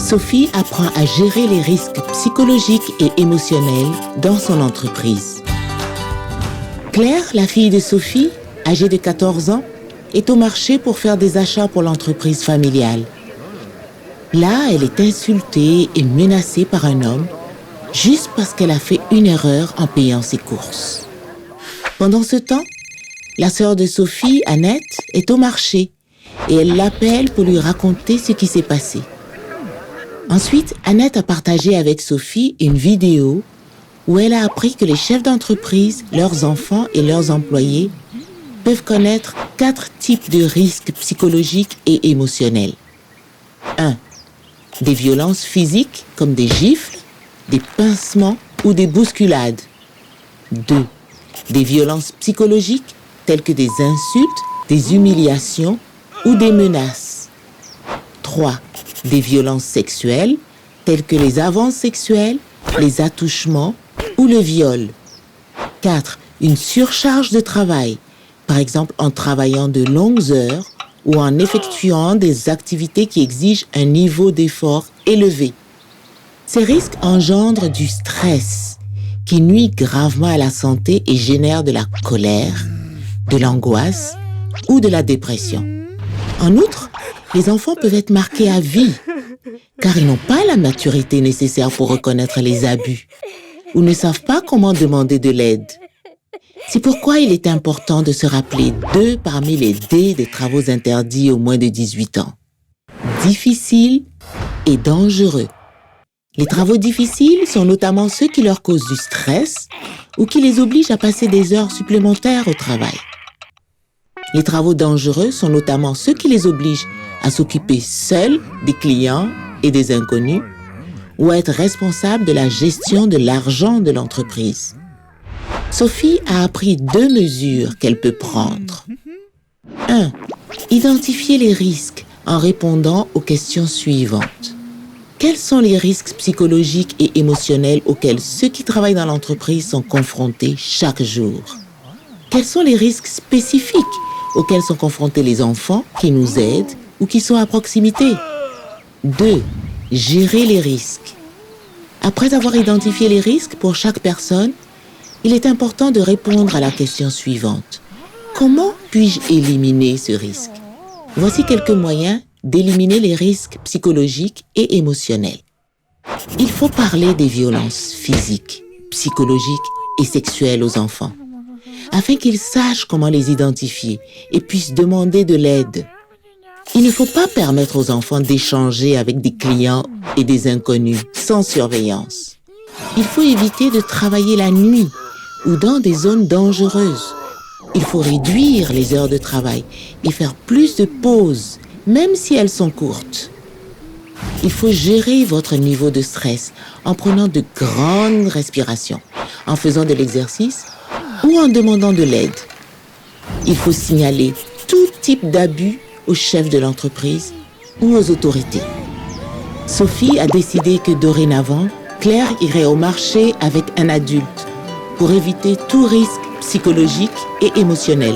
Sophie apprend à gérer les risques psychologiques et émotionnels dans son entreprise. Claire, la fille de Sophie, âgée de 14 ans, est au marché pour faire des achats pour l'entreprise familiale. Là, elle est insultée et menacée par un homme juste parce qu'elle a fait une erreur en payant ses courses. Pendant ce temps, la sœur de Sophie, Annette, est au marché et elle l'appelle pour lui raconter ce qui s'est passé. Ensuite, Annette a partagé avec Sophie une vidéo où elle a appris que les chefs d'entreprise, leurs enfants et leurs employés peuvent connaître 4 types de risques psychologiques et émotionnels. 1. Des violences physiques comme des gifles, des pincements ou des bousculades. 2. Des violences psychologiques telles que des insultes, des humiliations ou des menaces. 3. Des violences sexuelles telles que les avances sexuelles, les attouchements ou le viol. 4. Une surcharge de travail, par exemple en travaillant de longues heures ou en effectuant des activités qui exigent un niveau d'effort élevé. Ces risques engendrent du stress qui nuit gravement à la santé et génère de la colère, de l'angoisse ou de la dépression. En outre, les enfants peuvent être marqués à vie car ils n'ont pas la maturité nécessaire pour reconnaître les abus ou ne savent pas comment demander de l'aide. C'est pourquoi il est important de se rappeler 2 parmi les D des travaux interdits aux moins de 18 ans. Difficiles et dangereux. Les travaux difficiles sont notamment ceux qui leur causent du stress ou qui les obligent à passer des heures supplémentaires au travail. Les travaux dangereux sont notamment ceux qui les obligent à s'occuper seuls des clients et des inconnus ou à être responsables de la gestion de l'argent de l'entreprise. Sophie a appris 2 mesures qu'elle peut prendre. 1. Identifier les risques en répondant aux questions suivantes. Quels sont les risques psychologiques et émotionnels auxquels ceux qui travaillent dans l'entreprise sont confrontés chaque jour? Quels sont les risques spécifiques auxquels sont confrontés les enfants qui nous aident ou qui sont à proximité? 2. Gérer les risques. Après avoir identifié les risques pour chaque personne, il est important de répondre à la question suivante. Comment puis-je éliminer ce risque? Voici quelques moyens d'éliminer les risques psychologiques et émotionnels. Il faut parler des violences physiques, psychologiques et sexuelles aux enfants, afin qu'ils sachent comment les identifier et puissent demander de l'aide. Il ne faut pas permettre aux enfants d'échanger avec des clients et des inconnus sans surveillance. Il faut éviter de travailler la nuit ou dans des zones dangereuses. Il faut réduire les heures de travail et faire plus de pauses, même si elles sont courtes. Il faut gérer votre niveau de stress en prenant de grandes respirations, en faisant de l'exercice ou en demandant de l'aide. Il faut signaler tout type d'abus au chef de l'entreprise ou aux autorités. Sophie a décidé que dorénavant, Claire irait au marché avec un adulte pour éviter tout risque psychologique et émotionnel.